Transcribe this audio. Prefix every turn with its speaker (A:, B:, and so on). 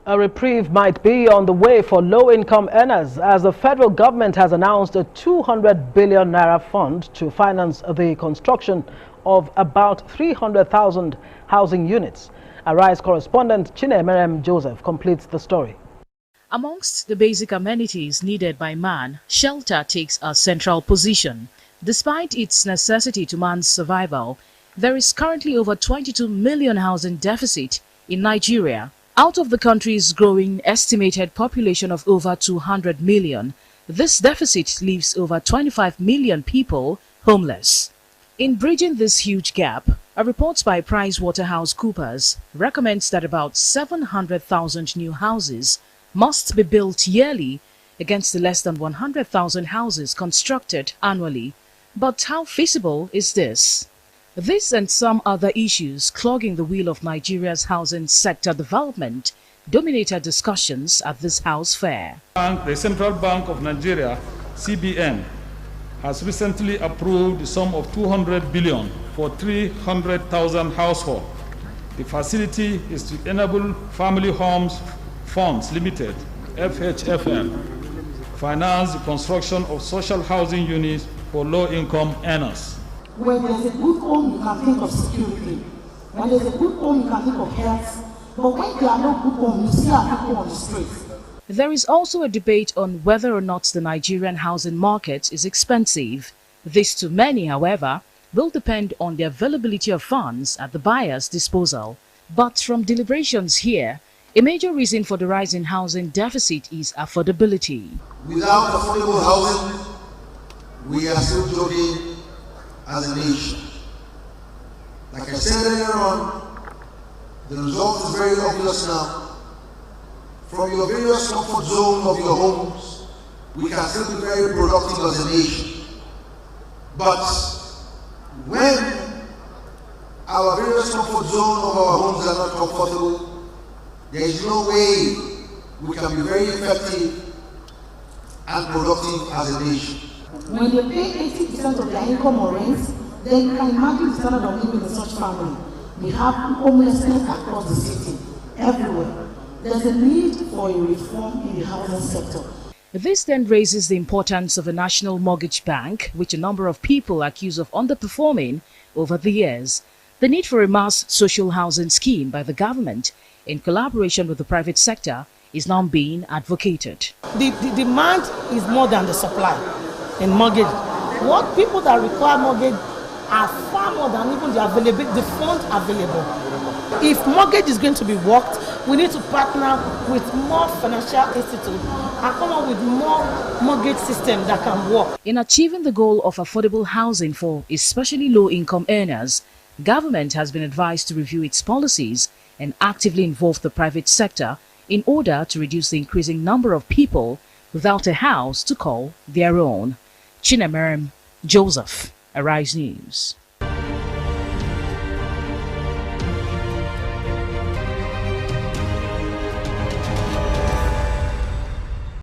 A: A reprieve might be on the way for low-income earners as the federal government has announced a 200 billion naira fund to finance the construction of about 300,000 housing units. Arise correspondent Chinemerem Joseph completes the story.
B: Amongst the basic amenities needed by man, shelter takes a central position. Despite its necessity to man's survival, there is currently over 22 million housing deficit in Nigeria. Out of the country's growing estimated population of over 200 million, this deficit leaves over 25 million people homeless. In bridging this huge gap, a report by PricewaterhouseCoopers recommends that about 700,000 new houses must be built yearly against the less than 100,000 houses constructed annually. But how feasible is this? This and some other issues clogging the wheel of Nigeria's housing sector development dominated discussions at this house fair.
C: The Central Bank of Nigeria, CBN, has recently approved the sum of 200 billion for 300,000 households. The facility is to enable Family Homes Funds Limited, FHFL, finance the construction of social housing units for low-income earners.
D: When there's a good home, you can think of security. When there's a good home, you can think of health. But when there are no good homes, you see our people on the streets.
B: There is also a debate on whether or not the Nigerian housing market is expensive. This, to many, however, will depend on the availability of funds at the buyer's disposal. But from deliberations here, a major reason for the rise in housing deficit is affordability.
E: Without affordable housing, we are still jogging as a nation. Like I said earlier on, the result is very obvious now. From your various comfort zones of your homes, we can still be very productive as a nation. But when our various comfort zones of our homes are not comfortable, there is no way we can be very effective and productive as a nation.
D: When they pay 80% of their income on rent, then you can imagine the standard of living in such family. We have homelessness across the city, everywhere. There's a need for a reform in the housing sector.
B: This then raises the importance of a national mortgage bank, which a number of people accuse of underperforming over the years. The need for a mass social housing scheme by the government in collaboration with the private sector is now being advocated.
F: The demand is more than the supply in mortgage. What people that require mortgage are far more than even the fund available. If mortgage is going to be worked, we need to partner with more financial institutes and come up with more mortgage systems that can work.
B: In achieving the goal of affordable housing for especially low-income earners, government has been advised to review its policies and actively involve the private sector in order to reduce the increasing number of people without a house to call their own. Chinemerem Joseph, Arise News.